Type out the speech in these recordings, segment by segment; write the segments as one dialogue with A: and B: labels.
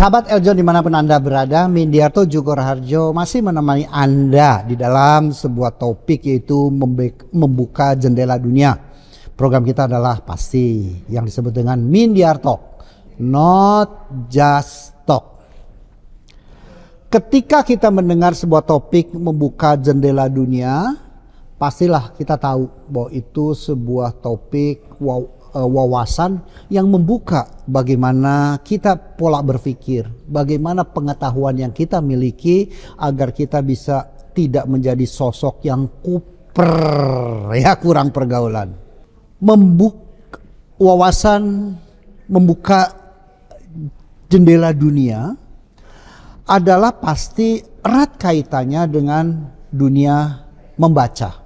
A: Sahabat Eljon dimanapun Anda berada, Mindiarto Joko Raharjo masih menemani Anda di dalam sebuah topik, yaitu membuka jendela dunia. Program kita adalah pasti yang disebut dengan Mindiarto, not just talk. Ketika kita mendengar sebuah topik membuka jendela dunia, pastilah kita tahu bahwa itu sebuah topik wawasan yang membuka bagaimana kita pola berpikir, bagaimana pengetahuan yang kita miliki agar kita bisa tidak menjadi sosok yang kuper, ya kurang pergaulan. Membuka wawasan, membuka jendela dunia adalah pasti erat kaitannya dengan dunia membaca.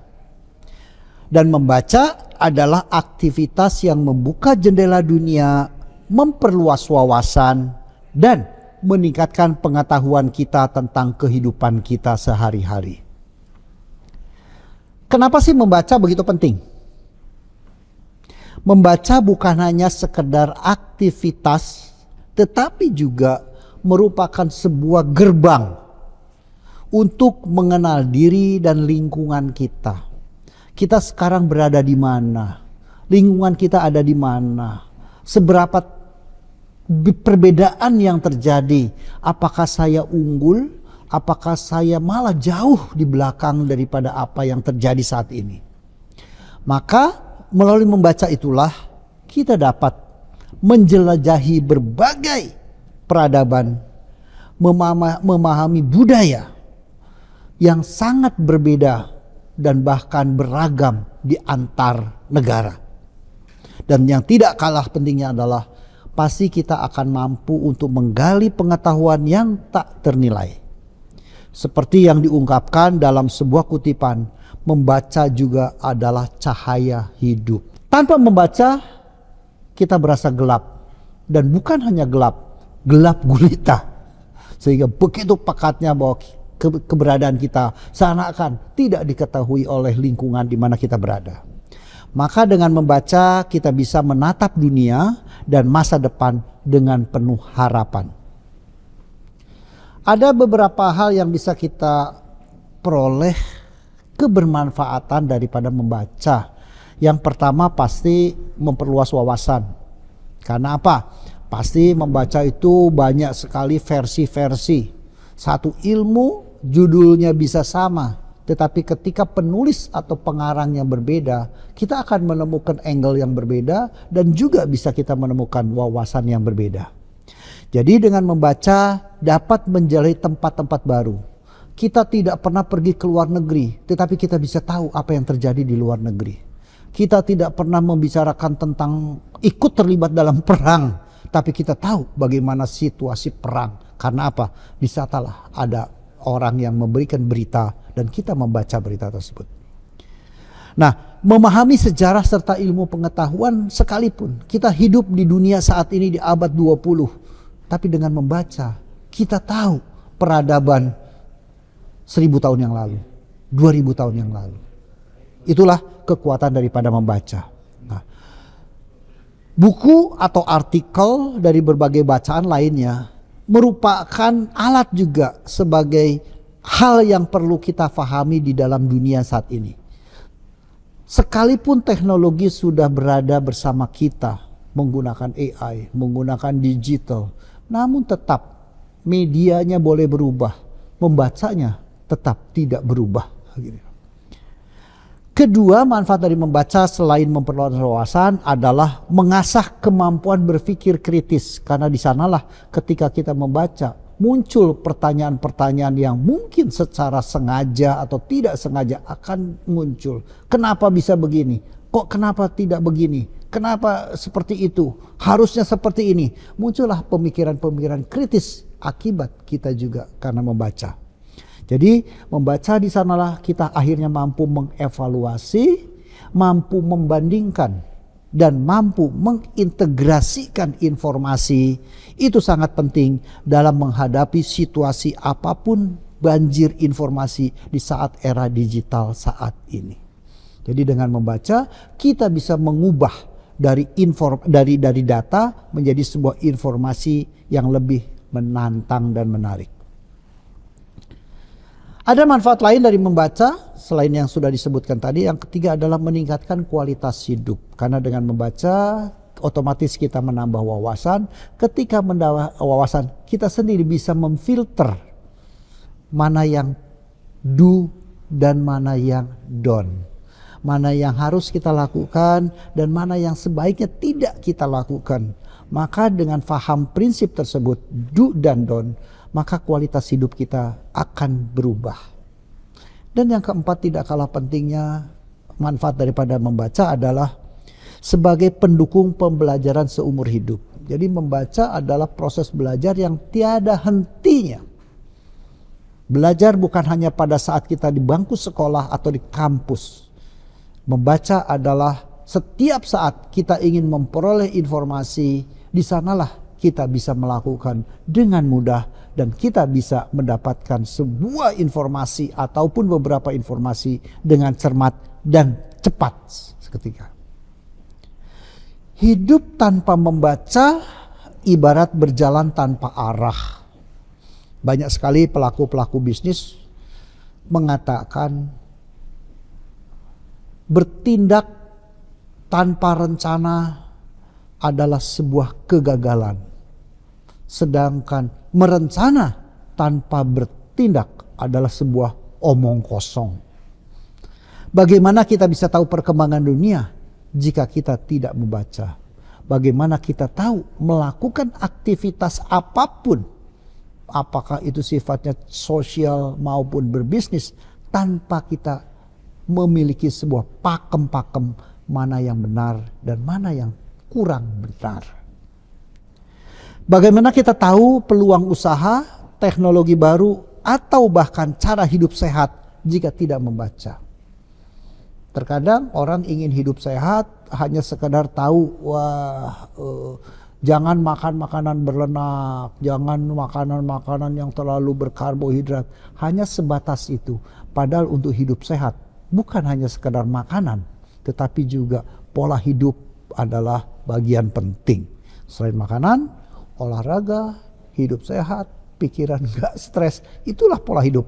A: Dan membaca adalah aktivitas yang membuka jendela dunia, memperluas wawasan, dan meningkatkan pengetahuan kita tentang kehidupan kita sehari-hari. Kenapa sih membaca begitu penting? Membaca bukan hanya sekedar aktivitas, tetapi juga merupakan sebuah gerbang untuk mengenal diri dan lingkungan kita. Kita sekarang berada di mana? Lingkungan kita ada di mana? Seberapa perbedaan yang terjadi? Apakah saya unggul? Apakah saya malah jauh di belakang daripada apa yang terjadi saat ini? Maka melalui membaca itulah kita dapat menjelajahi berbagai peradaban, memahami budaya yang sangat berbeda dan bahkan beragam di antar negara. Dan yang tidak kalah pentingnya adalah pasti kita akan mampu untuk menggali pengetahuan yang tak ternilai. Seperti yang diungkapkan dalam sebuah kutipan, membaca juga adalah cahaya hidup. Tanpa membaca kita berasa gelap, dan bukan hanya gelap, gelap gulita. Sehingga begitu pekatnya bahwa keberadaan kita seakan-akan tidak diketahui oleh lingkungan di mana kita berada. Maka dengan membaca kita bisa menatap dunia dan masa depan dengan penuh harapan. Ada beberapa hal yang bisa kita peroleh kebermanfaatan daripada membaca. Yang pertama pasti memperluas wawasan. Karena apa? Pasti membaca itu banyak sekali versi-versi. Satu ilmu judulnya bisa sama, tetapi ketika penulis atau pengarang yang berbeda, kita akan menemukan angle yang berbeda dan juga bisa kita menemukan wawasan yang berbeda. Jadi dengan membaca dapat menjelajahi tempat-tempat baru. Kita tidak pernah pergi ke luar negeri, tetapi kita bisa tahu apa yang terjadi di luar negeri. Kita tidak pernah membicarakan tentang ikut terlibat dalam perang, tapi kita tahu bagaimana situasi perang. Karena apa? Di sanalah ada orang yang memberikan berita dan kita membaca berita tersebut. Nah, memahami sejarah serta ilmu pengetahuan sekalipun kita hidup di dunia saat ini di abad 20, tapi dengan membaca kita tahu peradaban 1000 tahun yang lalu, 2000 tahun yang lalu. Itulah kekuatan daripada membaca. Nah, buku atau artikel dari berbagai bacaan lainnya merupakan alat juga sebagai hal yang perlu kita pahami di dalam dunia saat ini. Sekalipun teknologi sudah berada bersama kita menggunakan AI, menggunakan digital, namun tetap medianya boleh berubah, membacanya tetap tidak berubah. Kedua, manfaat dari membaca selain memperluas wawasan adalah mengasah kemampuan berpikir kritis. Karena di sanalah ketika kita membaca muncul pertanyaan-pertanyaan yang mungkin secara sengaja atau tidak sengaja akan muncul. Kenapa bisa begini? Kok kenapa tidak begini? Kenapa seperti itu? Harusnya seperti ini. Muncullah pemikiran-pemikiran kritis akibat kita juga karena membaca. Jadi membaca di sanalah kita akhirnya mampu mengevaluasi, mampu membandingkan, dan mampu mengintegrasikan informasi. Itu sangat penting dalam menghadapi situasi apapun banjir informasi di saat era digital saat ini. Jadi dengan membaca kita bisa mengubah dari data menjadi sebuah informasi yang lebih menantang dan menarik. Ada manfaat lain dari membaca selain yang sudah disebutkan tadi. Yang ketiga adalah meningkatkan kualitas hidup. Karena dengan membaca otomatis kita menambah wawasan. Ketika menambah wawasan, kita sendiri bisa memfilter mana yang do dan mana yang don't. Mana yang harus kita lakukan dan mana yang sebaiknya tidak kita lakukan. Maka dengan faham prinsip tersebut, do dan don't, maka kualitas hidup kita akan berubah. Dan yang keempat, tidak kalah pentingnya manfaat daripada membaca adalah sebagai pendukung pembelajaran seumur hidup. Jadi membaca adalah proses belajar yang tiada hentinya. Belajar bukan hanya pada saat kita di bangku sekolah atau di kampus. Membaca adalah setiap saat kita ingin memperoleh informasi, di sanalah kita bisa melakukan dengan mudah dan kita bisa mendapatkan sebuah informasi ataupun beberapa informasi dengan cermat dan cepat seketika. Hidup tanpa membaca ibarat berjalan tanpa arah. Banyak sekali pelaku-pelaku bisnis mengatakan bertindak tanpa rencana adalah sebuah kegagalan. Sedangkan merencana tanpa bertindak adalah sebuah omong kosong. Bagaimana kita bisa tahu perkembangan dunia jika kita tidak membaca? Bagaimana kita tahu melakukan aktivitas apapun, apakah itu sifatnya sosial maupun berbisnis, tanpa kita memiliki sebuah pakem-pakem mana yang benar dan mana yang kurang benar. Bagaimana kita tahu peluang usaha, teknologi baru, atau bahkan cara hidup sehat jika tidak membaca? Terkadang orang ingin hidup sehat hanya sekedar tahu, jangan makan makanan berlemak, jangan makanan-makanan yang terlalu berkarbohidrat. Hanya sebatas itu. Padahal untuk hidup sehat bukan hanya sekedar makanan, tetapi juga pola hidup adalah bagian penting. Selain makanan, olahraga, hidup sehat, pikiran gak stres, itulah pola hidup.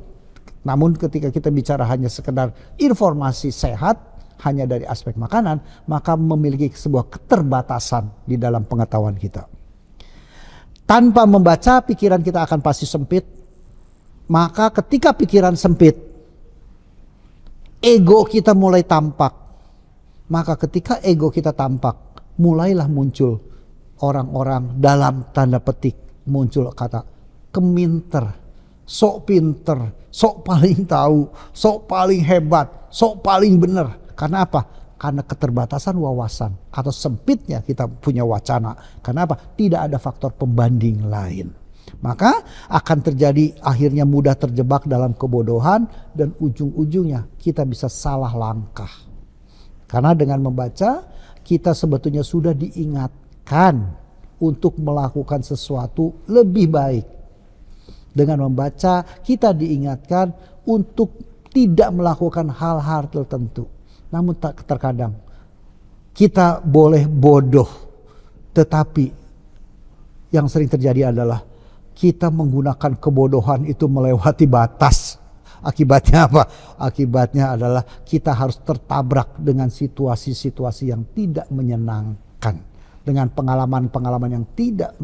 A: Namun ketika kita bicara hanya sekedar informasi sehat hanya dari aspek makanan, maka memiliki sebuah keterbatasan di dalam pengetahuan kita. Tanpa membaca, pikiran kita akan pasti sempit. Maka ketika pikiran sempit, ego kita mulai tampak. Maka ketika ego kita tampak, mulailah muncul orang-orang dalam tanda petik, muncul kata keminter, sok pinter, sok paling tahu, sok paling hebat, sok paling benar. Karena apa? Karena keterbatasan wawasan atau sempitnya kita punya wacana. Karena apa? Tidak ada faktor pembanding lain. Maka akan terjadi akhirnya mudah terjebak dalam kebodohan dan ujung-ujungnya kita bisa salah langkah. Karena dengan membaca kita sebetulnya sudah diingatkan untuk melakukan sesuatu lebih baik. Dengan membaca kita diingatkan untuk tidak melakukan hal-hal tertentu. Namun terkadang kita boleh bodoh, tetapi yang sering terjadi adalah kita menggunakan kebodohan itu melewati batas. Akibatnya apa? Akibatnya adalah kita harus tertabrak dengan situasi-situasi yang tidak menyenangkan. Dengan pengalaman-pengalaman yang tidak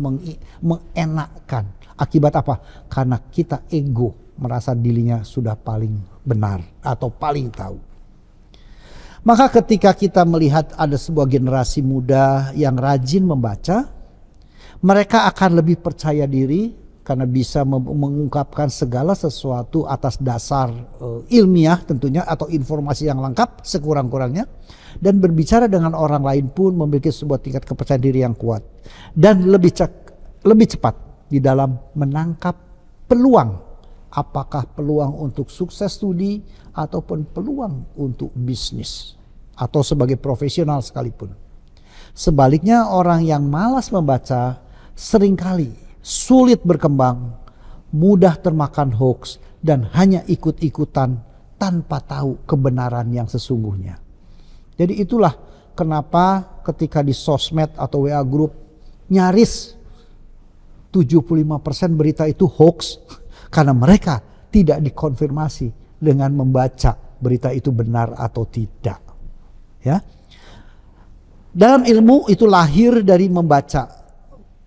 A: mengenakkan. Akibat apa? Karena kita ego merasa dirinya sudah paling benar atau paling tahu. Maka ketika kita melihat ada sebuah generasi muda yang rajin membaca, mereka akan lebih percaya diri karena bisa mengungkapkan segala sesuatu atas dasar ilmiah tentunya atau informasi yang lengkap sekurang-kurangnya, dan berbicara dengan orang lain pun memiliki sebuah tingkat kepercayaan diri yang kuat dan lebih cepat di dalam menangkap peluang, apakah peluang untuk sukses studi ataupun peluang untuk bisnis atau sebagai profesional sekalipun. Sebaliknya orang yang malas membaca seringkali sulit berkembang, mudah termakan hoax, dan hanya ikut-ikutan tanpa tahu kebenaran yang sesungguhnya. Jadi itulah kenapa ketika di sosmed atau WA group nyaris 75% berita itu hoax karena mereka tidak dikonfirmasi dengan membaca berita itu benar atau tidak. Ya. Dalam ilmu itu lahir dari membaca.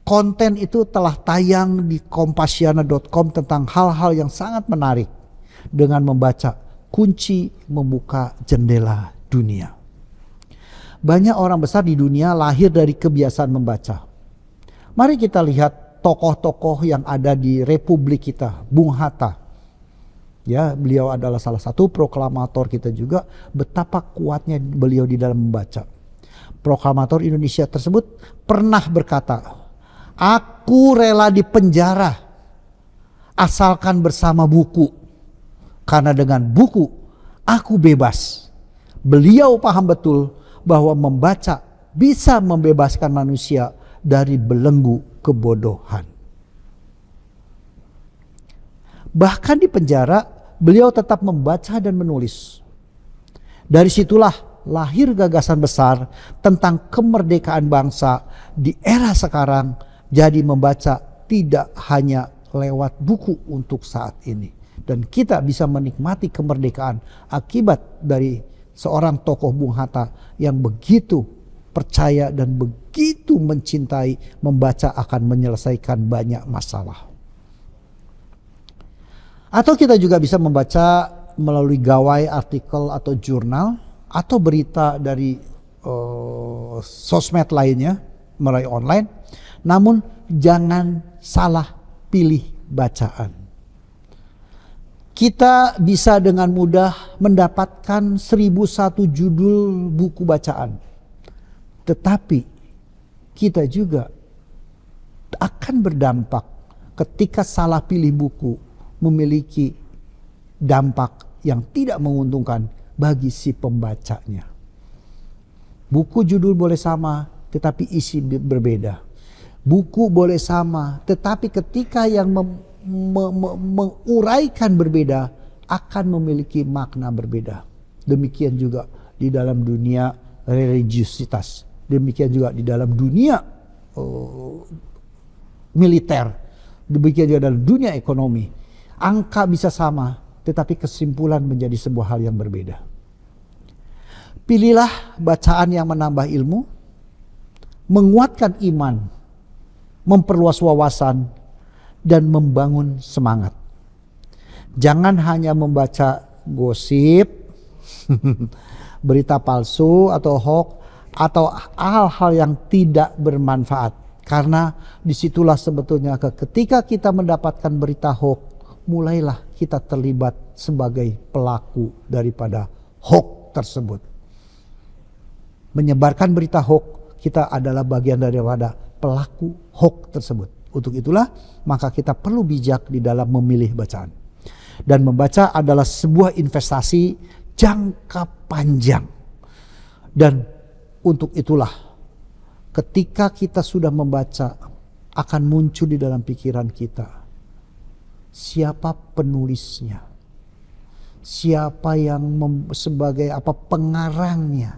A: Konten itu telah tayang di kompasiana.com tentang hal-hal yang sangat menarik. Dengan membaca, kunci membuka jendela dunia. Banyak orang besar di dunia lahir dari kebiasaan membaca. Mari kita lihat tokoh-tokoh yang ada di Republik kita, Bung Hatta. Ya, beliau adalah salah satu proklamator kita juga. Betapa kuatnya beliau di dalam membaca. Proklamator Indonesia tersebut pernah berkata, "Aku rela dipenjara asalkan bersama buku. Karena dengan buku aku bebas." Beliau paham betul bahwa membaca bisa membebaskan manusia dari belenggu kebodohan. Bahkan di penjara, beliau tetap membaca dan menulis. Dari situlah lahir gagasan besar tentang kemerdekaan bangsa di era sekarang. Jadi membaca tidak hanya lewat buku untuk saat ini. Dan kita bisa menikmati kemerdekaan akibat dari seorang tokoh Bung Hatta yang begitu percaya dan begitu mencintai membaca akan menyelesaikan banyak masalah. Atau kita juga bisa membaca melalui gawai, artikel atau jurnal atau berita dari sosmed lainnya melalui online. Namun jangan salah pilih bacaan. Kita bisa dengan mudah mendapatkan 1001 judul buku bacaan. Tetapi kita juga akan berdampak ketika salah pilih buku memiliki dampak yang tidak menguntungkan bagi si pembacanya. Buku judul boleh sama tetapi isi berbeda. Buku boleh sama tetapi ketika yang menguraikan berbeda akan memiliki makna berbeda. Demikian juga di dalam dunia religiusitas. Demikian juga di dalam dunia militer. Demikian juga dalam dunia ekonomi. Angka bisa sama, tetapi kesimpulan menjadi sebuah hal yang berbeda. Pilihlah bacaan yang menambah ilmu, menguatkan iman, memperluas wawasan, dan membangun semangat. Jangan hanya membaca gosip, berita palsu atau hoax, atau hal-hal yang tidak bermanfaat. Karena disitulah sebetulnya ketika kita mendapatkan berita hoax, mulailah kita terlibat sebagai pelaku daripada hoax tersebut. Menyebarkan berita hoax, kita adalah bagian daripada pelaku hoax tersebut. Untuk itulah maka kita perlu bijak di dalam memilih bacaan. Dan membaca adalah sebuah investasi jangka panjang. Dan untuk itulah ketika kita sudah membaca akan muncul di dalam pikiran kita siapa penulisnya, siapa yang sebagai pengarangnya,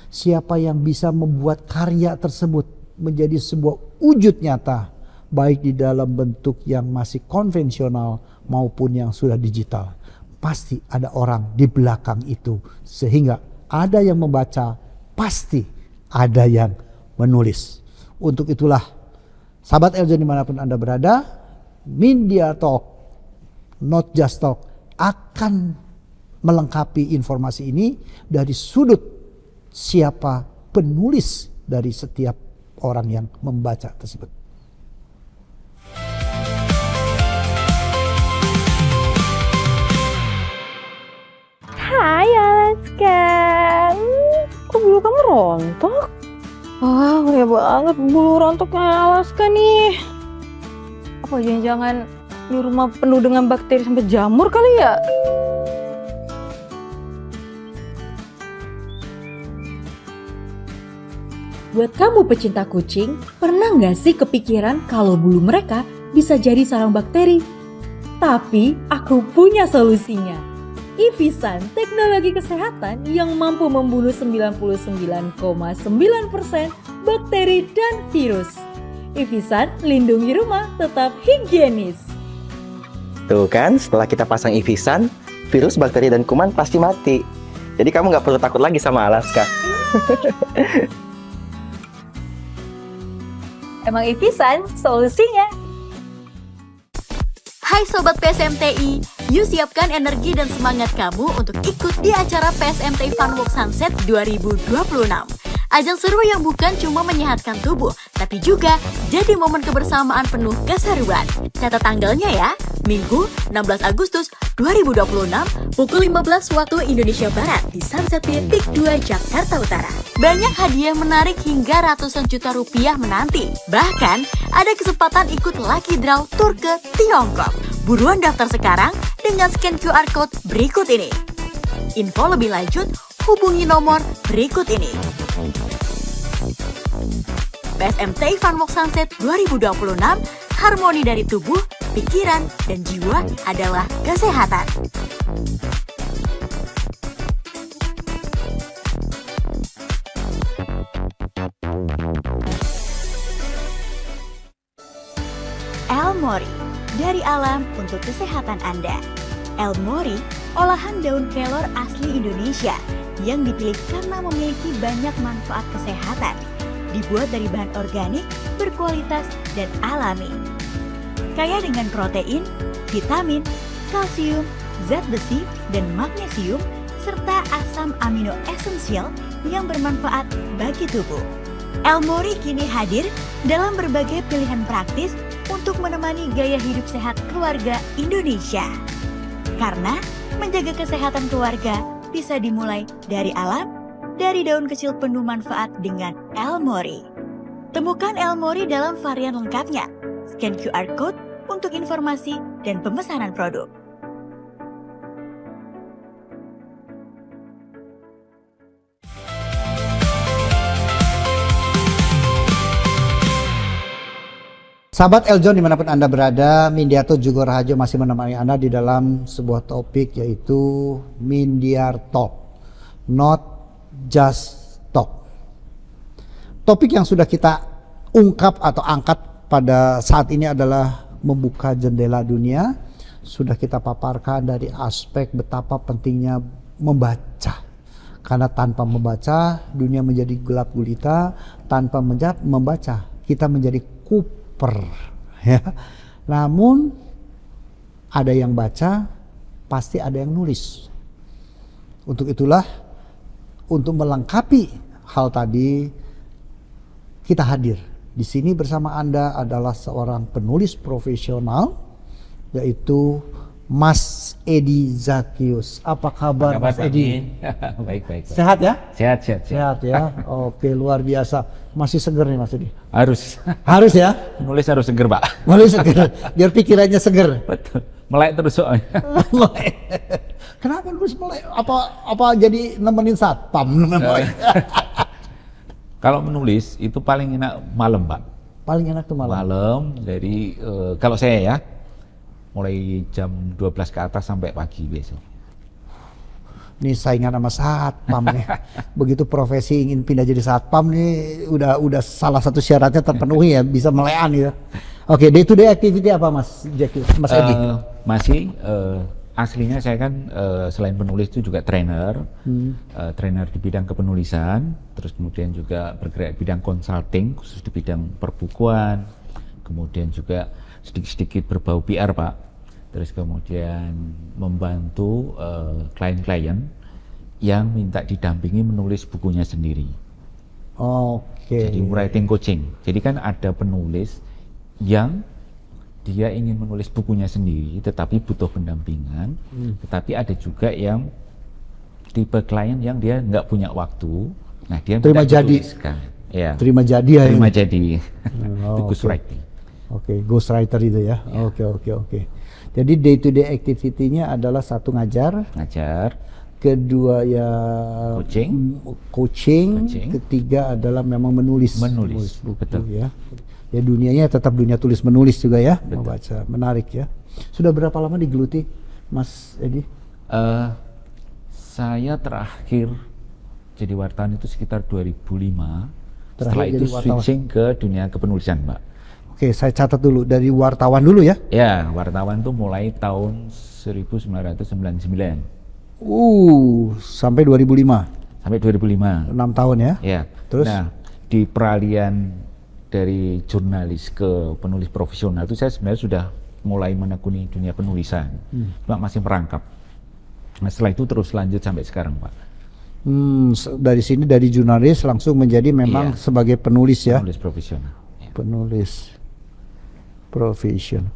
A: siapa yang bisa membuat karya tersebut menjadi sebuah wujud nyata baik di dalam bentuk yang masih konvensional maupun yang sudah digital. Pasti ada orang di belakang itu sehingga ada yang membaca, pasti ada yang menulis. Untuk itulah sahabat Eljon dimanapun Anda berada, Media Talk, Not Just Talk akan melengkapi informasi ini dari sudut siapa penulis dari setiap orang yang membaca tersebut.
B: Hai Alaska, kok bulu kamu rontok? Wah, ya banget bulu rontoknya Alaska nih. Apa jangan-jangan di rumah penuh dengan bakteri sampai jamur kali ya?
C: Buat kamu pecinta kucing, pernah nggak sih kepikiran kalau bulu mereka bisa jadi sarang bakteri? Tapi aku punya solusinya. Ivisan, teknologi kesehatan yang mampu membunuh 99,9% bakteri dan virus. Ivisan, lindungi rumah tetap higienis.
D: Tuh kan, setelah kita pasang Ivisan, virus, bakteri, dan kuman pasti mati. Jadi kamu nggak perlu takut lagi sama Alaska.
B: Emang Ivisan solusinya.
E: Hai Sobat PSMTI, yuk siapkan energi dan semangat kamu untuk ikut di acara PSMTI Fun Walk Sunset 2026. Ajang seru yang bukan cuma menyehatkan tubuh, tapi juga jadi momen kebersamaan penuh keseruan. Catat tanggalnya ya, Minggu 16 Agustus 2026, pukul 15 waktu Indonesia Barat di Sunset Pier Peak 2 Jakarta Utara. Banyak hadiah menarik hingga ratusan juta rupiah menanti. Bahkan, ada kesempatan ikut lucky draw tur ke Tiongkok. Buruan daftar sekarang dengan scan QR Code berikut ini. Info lebih lanjut, hubungi nomor berikut ini. PSMTI Fun Walk Sunset 2026, harmoni dari tubuh, pikiran, dan jiwa adalah kesehatan. El Mori, dari alam untuk kesehatan Anda. El Mori, olahan daun kelor asli Indonesia yang dipilih karena memiliki banyak manfaat kesehatan. Dibuat dari bahan organik, berkualitas, dan alami. Kaya dengan protein, vitamin, kalsium, zat besi, dan magnesium, serta asam amino esensial yang bermanfaat bagi tubuh. El Mori kini hadir dalam berbagai pilihan praktis untuk menemani gaya hidup sehat keluarga Indonesia. Karena menjaga kesehatan keluarga bisa dimulai dari alam, dari daun kecil penuh manfaat dengan El Mori. Temukan El Mori dalam varian lengkapnya. Scan QR Code untuk informasi dan pemesanan produk.
A: Sahabat Eljon dimanapun Anda berada, Mindiarto Jugo Raharjo masih menemani Anda di dalam sebuah topik yaitu Mindiar Talk, not just talk. Topik yang sudah kita ungkap atau angkat pada saat ini adalah membuka jendela dunia. Sudah kita paparkan dari aspek betapa pentingnya membaca. Karena tanpa membaca dunia menjadi gelap gulita, tanpa membaca kita menjadi ya. Namun ada yang baca, pasti ada yang nulis. Untuk itulah, untuk melengkapi hal tadi, kita hadir di sini bersama Anda adalah seorang penulis profesional, yaitu Mas Edi Zakius. Apa kabar Mas Edi?
F: Baik.
A: Sehat ya?
F: Sehat.
A: Sehat ya. Oke, luar biasa. Masih seger nih Mas Edi?
F: Harus.
A: Harus ya?
F: Nulis harus seger, Pak.
A: Nulis seger, biar pikirannya seger.
F: Betul. Melek terus soalnya.
A: Kenapa nulis melek? Apa jadi nemenin satpam?
F: Kalau menulis itu paling enak malam, Pak.
A: Paling enak tuh malam.
F: Malam dari kalau saya ya mulai jam 12 ke atas sampai pagi biasanya.
A: Nih saingan sama satpam nih. Begitu profesi ingin pindah jadi satpam nih udah salah satu syaratnya terpenuhi ya, bisa melean ya. Oke, day to day activity apa Mas Jackie, Mas Edi?
F: Masih aslinya saya kan selain penulis itu juga trainer. Trainer di bidang kepenulisan, terus kemudian juga bergerak di bidang consulting khusus di bidang perbukuan. Kemudian juga sedikit-sedikit berbau PR, Pak. Terus kemudian membantu klien-klien yang minta didampingi menulis bukunya sendiri.
A: Oke.
F: Jadi writing coaching. Jadi kan ada penulis yang dia ingin menulis bukunya sendiri, tetapi butuh pendampingan. Tetapi ada juga yang tipe klien yang dia nggak punya waktu. Nah, dia
A: terima jadi.
F: Ya.
A: Terima jadi ya.
F: Terima jadi. Itu ghostwriting.
A: Oke, ghostwriter itu ya. Oke. Jadi day to day activity-nya adalah satu ngajar, kedua ya coaching, ketiga adalah memang menulis buku.
F: Betul.
A: Ya. Ya dunianya tetap dunia tulis menulis juga ya, membaca. Menarik ya. Sudah berapa lama digeluti Mas Edi?
F: Saya terakhir jadi wartawan itu sekitar 2005.
A: Setelah itu
F: switching ke dunia kepenulisan, Mbak.
A: Oke, saya catat dulu dari wartawan dulu ya.
F: Ya, wartawan tuh mulai tahun 1999
A: Sampai 2005.
F: sampai 2005.
A: 6 tahun ya.
F: Ya.
A: Terus?
F: Nah, di peralihan dari jurnalis ke penulis profesional itu saya sebenarnya sudah mulai menekuni dunia penulisan. Cuma masih merangkap. Nah, setelah itu terus lanjut sampai sekarang, Pak.
A: Dari sini dari jurnalis langsung menjadi memang
F: Iya.
A: sebagai penulis ya.
F: Penulis profesional. Ya.
A: Penulis profesional.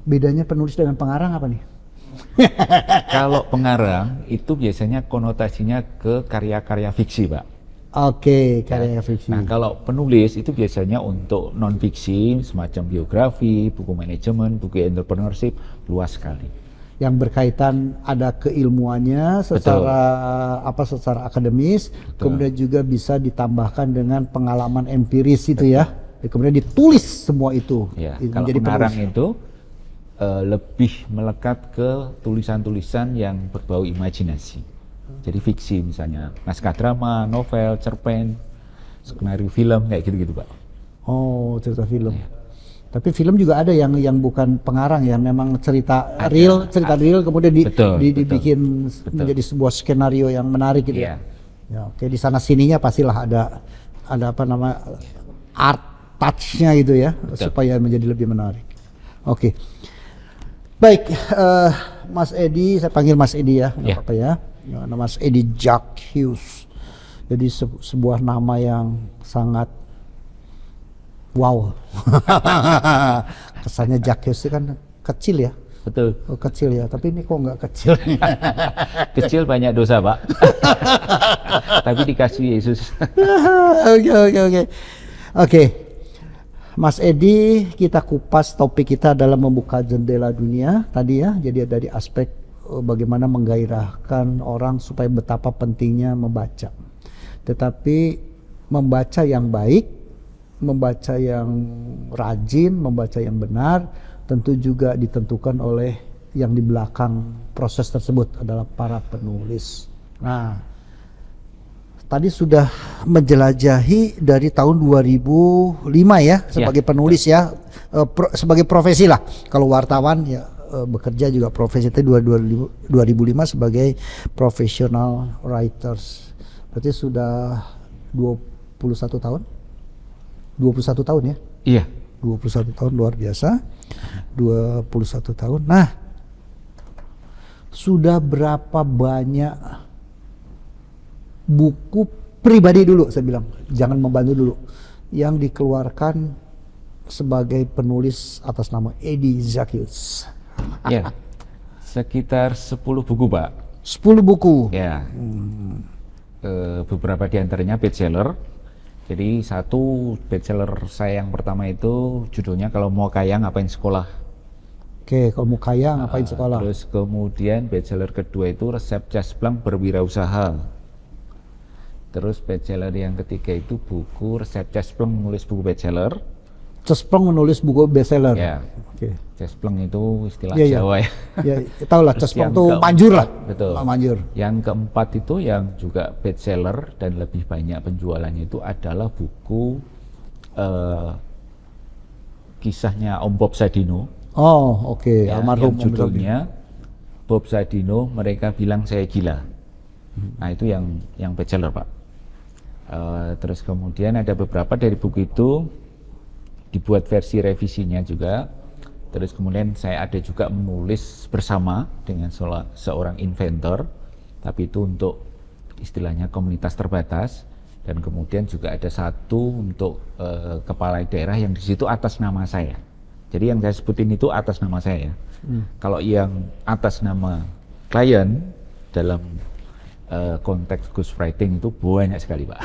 A: Bedanya penulis dengan pengarang apa nih?
F: Kalau pengarang itu biasanya konotasinya ke karya-karya fiksi, Pak.
A: Oke, karya fiksi.
F: Nah, kalau penulis itu biasanya untuk non-fiksi, semacam biografi, buku manajemen, buku entrepreneurship, luas sekali.
A: Yang berkaitan ada keilmuannya secara akademis, kemudian juga bisa ditambahkan dengan pengalaman empiris itu ya. Kemudian ditulis semua itu.
F: Ya,
A: Itu
F: kalau
A: menjadi
F: pengarang
A: penulis.
F: itu lebih melekat ke tulisan-tulisan yang berbau imajinasi. Jadi fiksi misalnya, naskah drama, novel, cerpen, skenario film kayak gitu-gitu, Pak.
A: Oh, cerita film.
F: Iya.
A: Tapi film juga ada yang bukan pengarang ya, memang cerita real kemudian
F: Betul,
A: dibikin
F: betul.
A: menjadi sebuah skenario yang menarik gitu.
F: Iya.
A: Ya, oke, di sana sininya pastilah ada apa nama art touch-nya gitu ya,
F: Betul.
A: supaya menjadi lebih menarik. Oke. Baik, Mas Edi, saya panggil Mas Edi ya, nggak
F: Ya.
A: apa-apa ya. Nama Mas Edi Jack Hughes. Jadi sebuah nama yang sangat wow. Kesannya Jack Hughes itu kan kecil ya.
F: Betul.
A: Oh, kecil ya, tapi ini kok nggak kecil.
F: Kecil banyak dosa, Pak. Tapi dikasih Yesus.
A: Oke. Mas Edi, kita kupas topik kita adalah membuka jendela dunia tadi ya. Jadi dari aspek bagaimana menggairahkan orang supaya betapa pentingnya membaca. Tetapi membaca yang baik, membaca yang rajin, membaca yang benar, tentu juga ditentukan oleh yang di belakang proses tersebut adalah para penulis. Nah, tadi sudah menjelajahi dari tahun 2005 ya sebagai penulis ya, sebagai profesi lah. Kalau wartawan ya bekerja juga profesi itu 2005 sebagai professional writers. Berarti sudah 21 tahun? 21 tahun ya?
F: Iya.
A: 21 tahun luar biasa. 21 tahun. Nah, sudah berapa banyak buku pribadi dulu saya bilang, jangan membantu dulu, yang dikeluarkan sebagai penulis atas nama Edi Zacchius?
F: Ya. Sekitar 10 buku, Pak.
A: 10 buku.
F: Ya. Beberapa di antaranya bestseller. Jadi satu bestseller saya yang pertama itu judulnya Kalau Mau Kaya Ngapain Sekolah.
A: Oke, kalau mau kaya ngapain sekolah?
F: Terus kemudian bestseller kedua itu Resep Cespleng Berwirausaha. Terus bestseller yang ketiga itu buku Resep Cespleng Menulis Buku Bestseller.
A: Cespleng menulis buku bestseller.
F: Ya.
A: Oke.
F: Cespleng itu istilah
A: Iya, iya.
F: Jawa ya.
A: Ya, tahu lah
F: Terus
A: Cespleng
F: yang
A: tuh
F: keempat-
A: manjur lah.
F: Betul.
A: Manjur.
F: Yang keempat itu yang juga bestseller dan lebih banyak penjualannya itu adalah buku kisahnya Om Bob Sadino.
A: Oh, oke.
F: Ya,
A: Almarhum
F: yang judulnya Bob Sadino Mereka Bilang Saya Gila. Nah, itu yang bestseller, Pak. Terus kemudian ada beberapa dari buku itu dibuat versi revisinya juga. Terus kemudian saya ada juga menulis bersama dengan seorang inventor, tapi itu untuk istilahnya komunitas terbatas. Dan kemudian juga ada satu untuk kepala daerah yang di situ atas nama saya. Jadi yang saya sebutin itu atas nama saya. Kalau yang atas nama klien dalam konteks ghostwriting itu banyak sekali, Pak.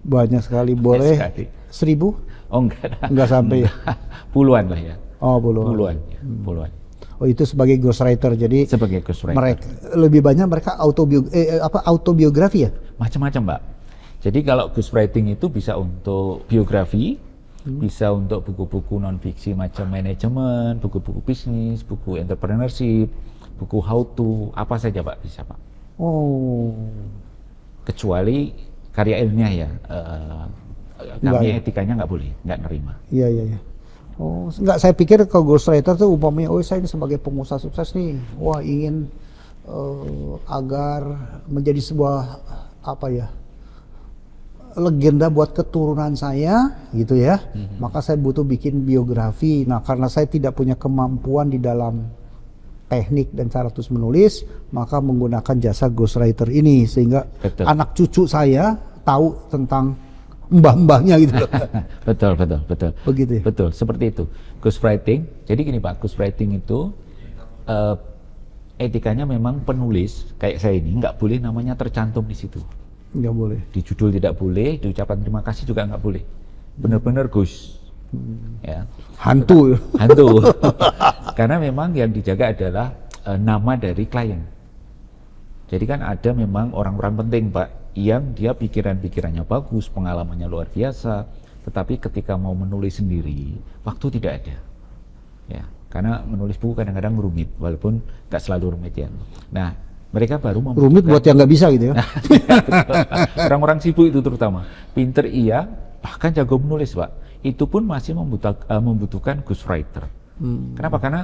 A: banyak sekali. Boleh
F: sekali.
A: 1000?
F: Oh enggak.
A: Enggak sampai ya?
F: Puluhan lah ya.
A: Oh, puluhan.
F: Puluhan, ya, puluhan.
A: Oh, itu sebagai ghostwriter. Jadi
F: Sebagai ghostwriter.
A: mereka lebih banyak mereka autobiografi ya?
F: Macam-macam, Pak. Jadi kalau ghostwriting itu bisa untuk biografi, bisa untuk buku-buku non-fiksi macam manajemen, buku-buku bisnis, buku entrepreneurship, buku how to, apa saja, Pak, bisa, Pak.
A: Oh.
F: Kecuali karya ilmiah ya, kami
A: ya?
F: etikanya nggak boleh, nggak nerima.
A: Iya, iya, iya. Oh, enggak, saya pikir kalau ghostwriter tuh umpamanya, oh saya ini sebagai pengusaha sukses nih, wah ingin agar menjadi sebuah apa ya, legenda buat keturunan saya gitu ya. Maka saya butuh bikin biografi. Nah, karena saya tidak punya kemampuan di dalam teknik dan cara tulis menulis, maka menggunakan jasa ghostwriter ini sehingga
F: Betul.
A: anak cucu saya tahu tentang mbah-mbahnya gitu loh.
F: Betul.
A: Begitu ya?
F: Betul, seperti itu. Ghostwriting, jadi gini Pak, ghostwriting itu etikanya memang penulis kayak saya ini nggak boleh namanya tercantum di situ.
A: Nggak boleh.
F: Di judul tidak boleh, di ucapan terima kasih juga nggak boleh. Benar-benar ghost. Ya.
A: Hantu.
F: Hantu. Karena memang yang dijaga adalah nama dari klien. Jadi kan ada memang orang-orang penting Pak, yang dia pikirannya bagus, pengalamannya luar biasa, tetapi ketika mau menulis sendiri, waktu tidak ada. Ya, karena menulis buku kadang-kadang rumit, walaupun nggak selalu rumit ya. Nah, mereka baru
A: Rumit buat yang nggak bisa gitu ya.
F: orang-orang sibuk itu terutama. Pinter iya, bahkan jago menulis Pak. Itu pun masih membutuhkan ghostwriter. Kenapa? Karena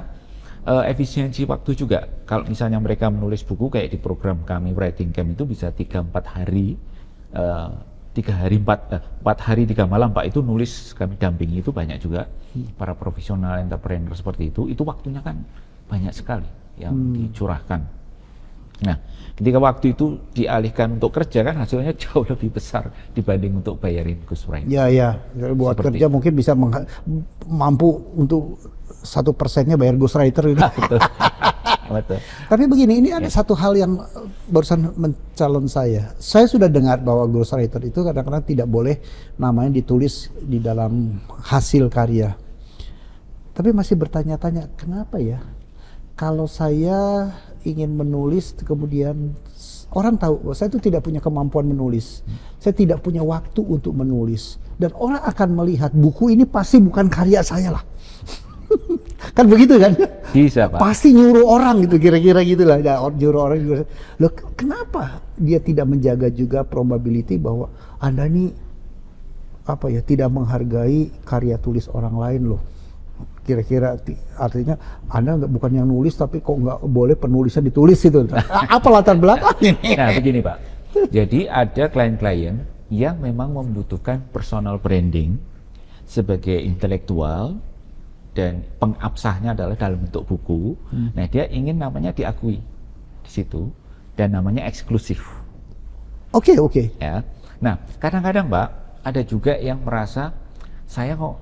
F: efisiensi waktu juga. Kalau misalnya mereka menulis buku kayak di program kami Writing Camp itu bisa 3-4 hari, 4 hari 3 malam Pak, itu nulis kami dampingi itu banyak juga para profesional entrepreneur seperti itu waktunya kan banyak sekali yang dicurahkan. Nah, ketika waktu itu dialihkan untuk kerja kan hasilnya jauh lebih besar dibanding untuk bayarin ghostwriter.
A: Iya. Buat
F: Seperti
A: kerja mungkin bisa mampu untuk 1%-nya bayar ghostwriter gitu.
F: Betul.
A: Tapi begini, ini ada satu hal yang barusan mencalon saya. Saya sudah dengar bahwa ghostwriter itu kadang-kadang tidak boleh namanya ditulis di dalam hasil karya. Tapi masih bertanya-tanya, kenapa ya? Kalau saya ingin menulis, kemudian orang tahu bahwa saya itu tidak punya kemampuan menulis. Saya tidak punya waktu untuk menulis. Dan orang akan melihat buku ini pasti bukan karya saya lah. Kan begitu kan?
F: Bisa Pak.
A: Pasti nyuruh orang gitu, kira-kira gitulah. Ya, nyuruh orang juga. Loh, kenapa dia tidak menjaga juga probability bahwa Anda nih apa ya, tidak menghargai karya tulis orang lain loh. Kira-kira artinya Anda bukan yang nulis, tapi kok nggak boleh penulisnya ditulis itu. Apa latar belakangnya?
F: Nah begini Pak, jadi ada klien-klien yang memang membutuhkan personal branding sebagai intelektual dan pengabsahnya adalah dalam bentuk buku. Nah dia ingin namanya diakui di situ dan namanya eksklusif.
A: Oke.
F: Ya. Nah kadang-kadang Pak ada juga yang merasa saya kok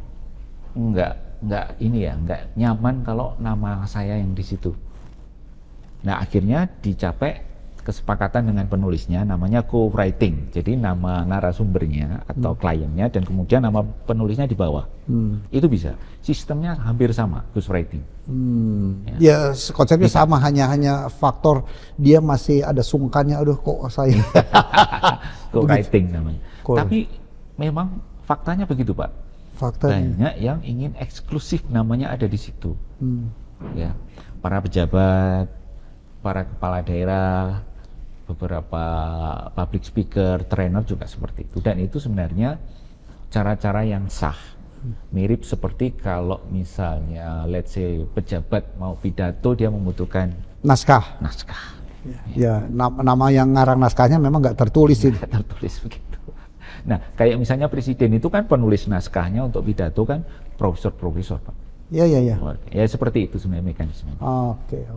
F: nggak nyaman kalau nama saya yang di situ. Nah akhirnya dicapai kesepakatan dengan penulisnya, namanya co-writing. Jadi nama narasumbernya atau kliennya dan kemudian nama penulisnya di bawah. Itu bisa. Sistemnya hampir sama, ghostwriting.
A: Ya konsepnya sama, hanya faktor dia masih ada sungkannya. Aduh kok saya.
F: Co-writing namanya.
A: Co-
F: Tapi memang faktanya begitu Pak.
A: Faktanya.
F: Banyak yang ingin eksklusif namanya ada di situ. Ya, para pejabat, para kepala daerah, beberapa public speaker, trainer juga seperti itu. Dan itu sebenarnya cara-cara yang sah. Mirip seperti kalau misalnya let's say pejabat mau pidato, dia membutuhkan
A: Naskah. Ya, nama yang ngarang naskahnya memang nggak tertulis itu.
F: tertulis begitu. Nah, kayak misalnya presiden itu kan penulis naskahnya untuk pidato kan profesor Pak.
A: Iya.
F: Ya seperti itu sebenarnya mekanisme.
A: Oke,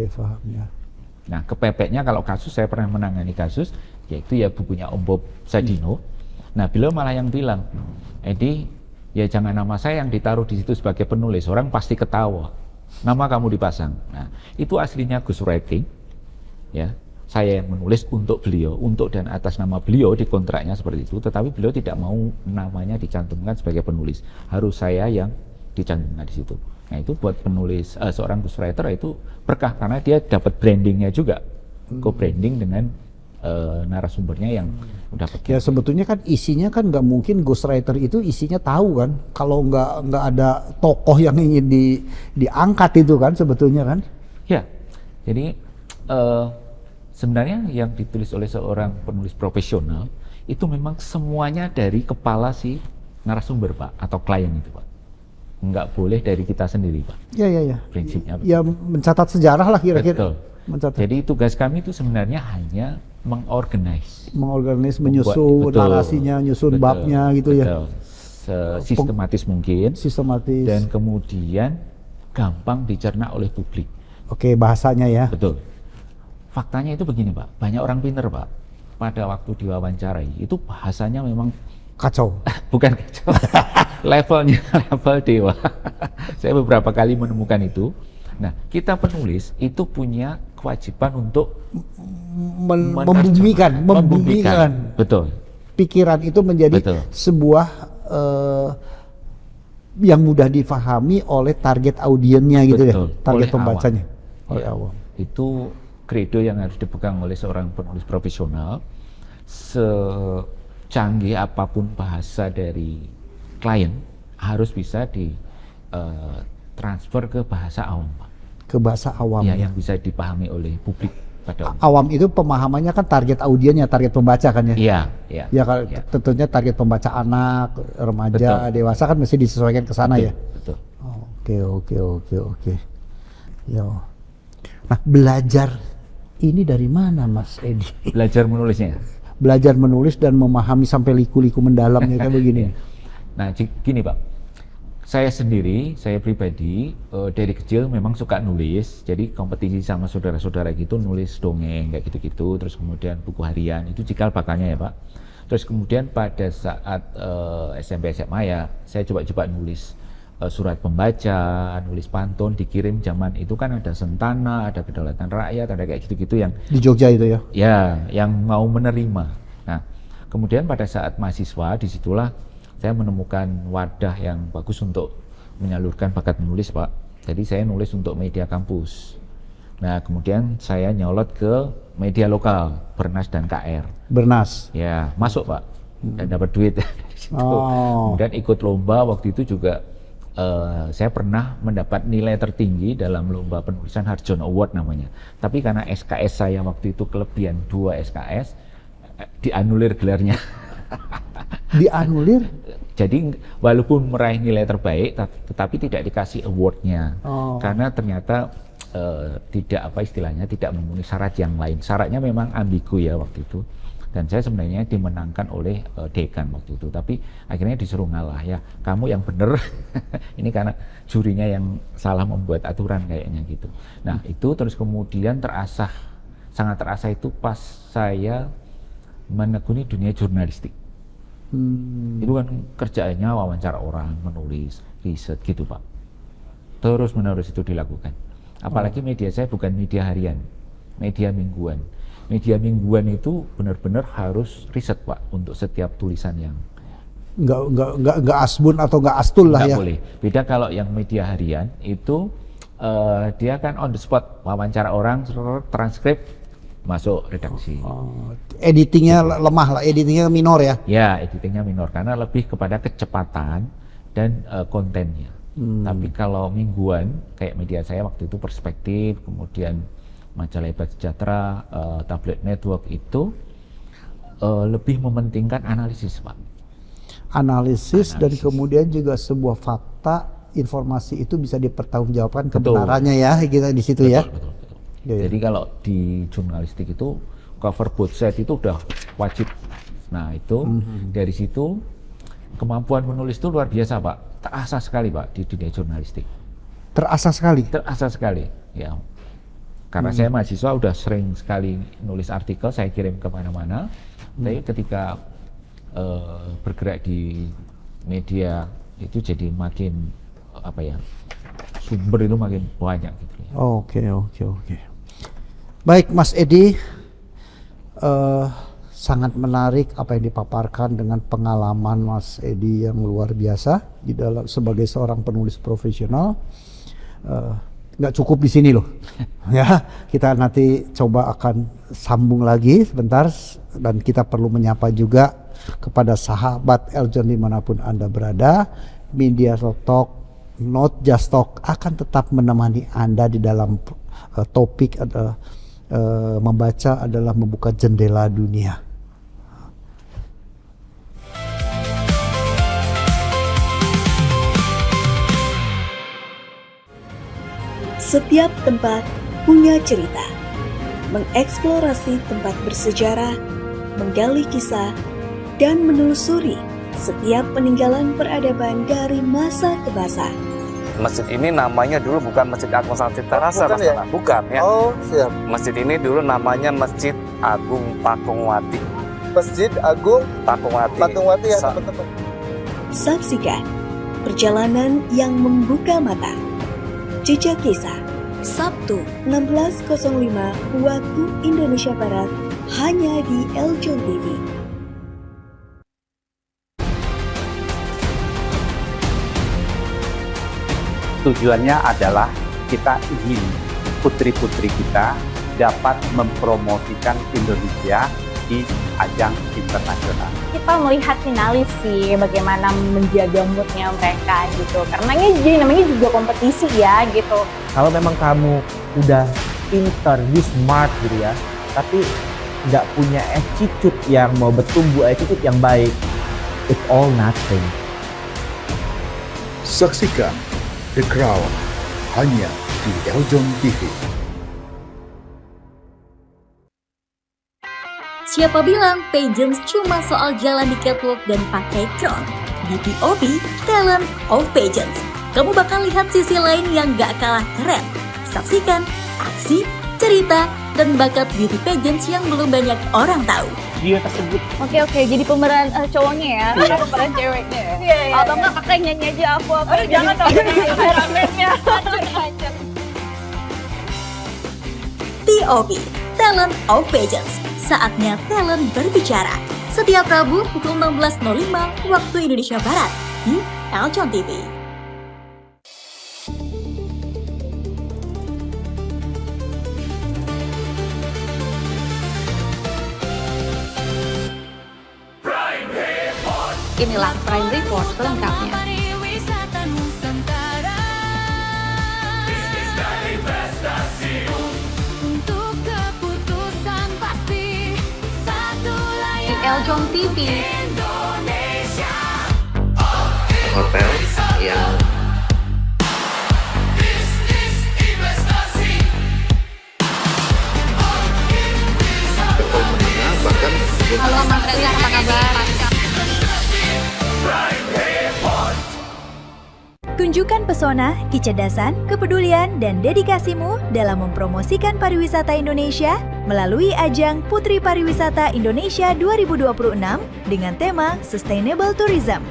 A: paham ya.
F: Nah, kepepetnya kalau kasus, saya pernah menangani kasus, yaitu ya bukunya Om Bob Sadino. Nah, beliau malah yang bilang, Edi, ya jangan nama saya yang ditaruh di situ sebagai penulis, orang pasti ketawa. Nama kamu dipasang. Nah, itu aslinya ghostwriting, ya. Saya yang menulis untuk beliau, untuk dan atas nama beliau di kontraknya seperti itu, tetapi beliau tidak mau namanya dicantumkan sebagai penulis. Harus saya yang dicantumkan di situ. Nah itu buat penulis, seorang ghostwriter itu berkah karena dia dapat brandingnya juga, co-branding dengan narasumbernya yang udah pakai.
A: Ya sebetulnya kan isinya kan nggak mungkin ghostwriter itu isinya tahu kan, kalau nggak ada tokoh yang ingin diangkat itu kan sebetulnya kan.
F: Ya, jadi sebenarnya yang ditulis oleh seorang penulis profesional itu memang semuanya dari kepala si narasumber Pak, atau klien itu Pak. Nggak boleh dari kita sendiri Pak.
A: Ya.
F: Prinsipnya.
A: Ya mencatat sejarah lah kira-kira.
F: Betul.
A: Mencatat.
F: Jadi tugas kami itu sebenarnya hanya mengorganize,
A: menyusun
F: Betul.
A: narasinya, nyusun
F: Betul.
A: babnya gitu ya.
F: Betul. Sistematis mungkin,
A: Sistematis.
F: dan kemudian gampang dicerna oleh publik.
A: Oke, bahasanya ya.
F: Betul. Faktanya itu begini Pak, banyak orang pinter Pak, pada waktu diwawancarai itu bahasanya memang
A: Kacau.
F: bukan kacau, levelnya level dewa. Saya beberapa kali menemukan itu. Nah, kita penulis itu punya kewajiban untuk
A: membumikan.
F: Betul.
A: Pikiran itu menjadi
F: Betul.
A: sebuah yang mudah difahami oleh target audiennya gitu ya,
F: Betul.
A: target
F: Oleh
A: pembacanya.
F: awam.
A: Oleh
F: Ya.
A: awam.
F: Itu kredo yang harus dipegang oleh seorang penulis profesional. Secanggih apapun bahasa dari klien harus bisa di transfer ke bahasa awam, Pak.
A: Ke bahasa awam.
F: Ya, yang bisa dipahami oleh publik pada umumnya.
A: Awam itu pemahamannya kan target audiennya, target pembaca kan ya.
F: Iya, iya.
A: Ya kalau
F: Iya.
A: tentunya target pembaca anak, remaja,
F: Betul.
A: dewasa kan mesti disesuaikan ke sana ya.
F: Betul.
A: Oke. Ya. Nah, belajar ini dari mana Mas Edi?
F: Belajar menulisnya.
A: Belajar menulis dan memahami sampai liku-liku mendalamnya kayak begini.
F: Nah, gini Pak, saya pribadi dari kecil memang suka nulis, jadi kompetisi sama saudara-saudara gitu, nulis dongeng kayak gitu-gitu, terus kemudian buku harian, itu cikal bakalnya ya Pak. Terus kemudian pada saat SMP SMA ya, saya coba-coba nulis surat pembaca, nulis pantun, dikirim. Zaman itu kan ada Sentana, ada Kedaulatan Rakyat, ada kayak gitu-gitu yang
A: Di Jogja itu ya.
F: ya, yang mau menerima. Nah, kemudian pada saat mahasiswa, disitulah saya menemukan wadah yang bagus untuk menyalurkan bakat menulis, Pak. Jadi saya nulis untuk media kampus. Nah, kemudian saya nyolot ke media lokal, Bernas dan KR.
A: Bernas.
F: Ya, masuk Pak, dan dapat duit dari situ.
A: Oh.
F: Kemudian ikut lomba, waktu itu juga saya pernah mendapat nilai tertinggi dalam lomba penulisan Harjono Award namanya. Tapi karena SKS saya waktu itu kelebihan 2 SKS, dianulir gelarnya.
A: Dianulir?
F: Jadi walaupun meraih nilai terbaik, tetapi tidak dikasih awardnya.
A: Oh.
F: Karena ternyata tidak tidak memenuhi syarat yang lain. Syaratnya memang ambigu ya waktu itu. Dan saya sebenarnya dimenangkan oleh dekan waktu itu, tapi akhirnya disuruh ngalah, ya kamu yang bener. Ini karena jurinya yang salah membuat aturan kayaknya gitu. Nah itu terus kemudian sangat terasa itu pas saya menekuni dunia jurnalistik. Itu kan kerjaannya wawancara orang, menulis, riset gitu Pak. Terus menerus itu dilakukan. Apalagi media saya bukan media harian, media mingguan. Media mingguan itu benar-benar harus riset Pak untuk setiap tulisan yang
A: Nggak asbun atau nggak astul lah ya.
F: boleh. Beda kalau yang media harian itu dia kan on the spot, wawancara orang, transkrip, masuk redaksi.
A: Editingnya lemah lah, editingnya minor ya.
F: Ya, editingnya minor karena lebih kepada kecepatan dan kontennya. Tapi kalau mingguan kayak media saya waktu itu Perspektif, kemudian Majalah Hebat Sejahtera, Tablet Network itu lebih mementingkan analisis, Pak.
A: Analisis dan kemudian juga sebuah fakta, informasi itu bisa dipertanggungjawabkan kebenarannya ya, kita di situ ya.
F: Betul.
A: Ya.
F: Jadi kalau di jurnalistik itu cover both side itu udah wajib. Nah itu dari situ kemampuan menulis itu luar biasa Pak. Terasa sekali Pak di dunia jurnalistik.
A: Terasa sekali.
F: Terasa sekali ya. Karena saya mahasiswa udah sering sekali nulis artikel, saya kirim kemana-mana. Tapi ketika bergerak di media itu jadi makin sumber itu makin banyak gitu ya.
A: Oke. Baik Mas Edi, sangat menarik apa yang dipaparkan dengan pengalaman Mas Edi yang luar biasa di dalam sebagai seorang penulis profesional. Nggak cukup di sini loh, ya kita nanti coba akan sambung lagi sebentar dan kita perlu menyapa juga kepada sahabat Eljon dimanapun Anda berada. Media Talk, Not Just Talk akan tetap menemani Anda di dalam topik membaca adalah membuka jendela dunia.
G: Setiap tempat punya cerita. Mengeksplorasi tempat bersejarah, menggali kisah, dan menelusuri setiap peninggalan peradaban dari masa ke masa.
H: Masjid ini namanya dulu bukan Masjid Agung Sang Cipta Rasa,
I: Bukan
H: Mas
I: ya?
H: Nana. Bukan ya.
I: Oh, siap.
H: Masjid ini dulu namanya Masjid Agung Pakungwati.
I: Masjid Agung
H: Pakungwati.
I: Patungwati ya, teman-teman.
G: Saksikan perjalanan yang membuka mata. Jejak Kisah, Sabtu 16.05 waktu Indonesia Barat, hanya di Eljon TV.
J: Tujuannya adalah kita ingin putri-putri kita dapat mempromosikan Indonesia di ajang internasional.
B: Kita melihat finalis sih bagaimana menjaga moodnya mereka gitu. Karena ini jadi namanya juga kompetisi ya gitu.
K: Kalau memang kamu udah pintar, you smart gitu ya, tapi nggak punya attitude yang mau bertumbuh, attitude yang baik, it's all nothing.
L: Saksikan The Crown hanya di Eljon TV.
E: Siapa bilang pageants cuma soal jalan di catwalk dan pakai crown? Di POV, Talent of Pageants, kamu bakal lihat sisi lain yang gak kalah keren. Saksikan aksi, cerita, dan bakat beauty pageants yang belum banyak orang tahu.
K: Dia tersebut.
B: Oke, jadi pemeran cowoknya ya, bukan pemeran ceweknya ya. Iya. Atau enggak kakak nyanyi aja aku. Aduh jangan dong, ramennya.
E: TOP, Talent of Pageants. Saatnya talent berbicara. Setiap Rabu pukul 16.05 waktu Indonesia Barat di Eljon TV.
C: Inilah Prime Report selengkapnya. Di Eljon TV.
D: Hotel yang bahkan
C: Halo Mas Reza, apa kabar?
E: Tunjukkan pesona, kecerdasan, kepedulian, dan dedikasimu dalam mempromosikan pariwisata Indonesia melalui ajang Putri Pariwisata Indonesia 2026 dengan tema Sustainable Tourism.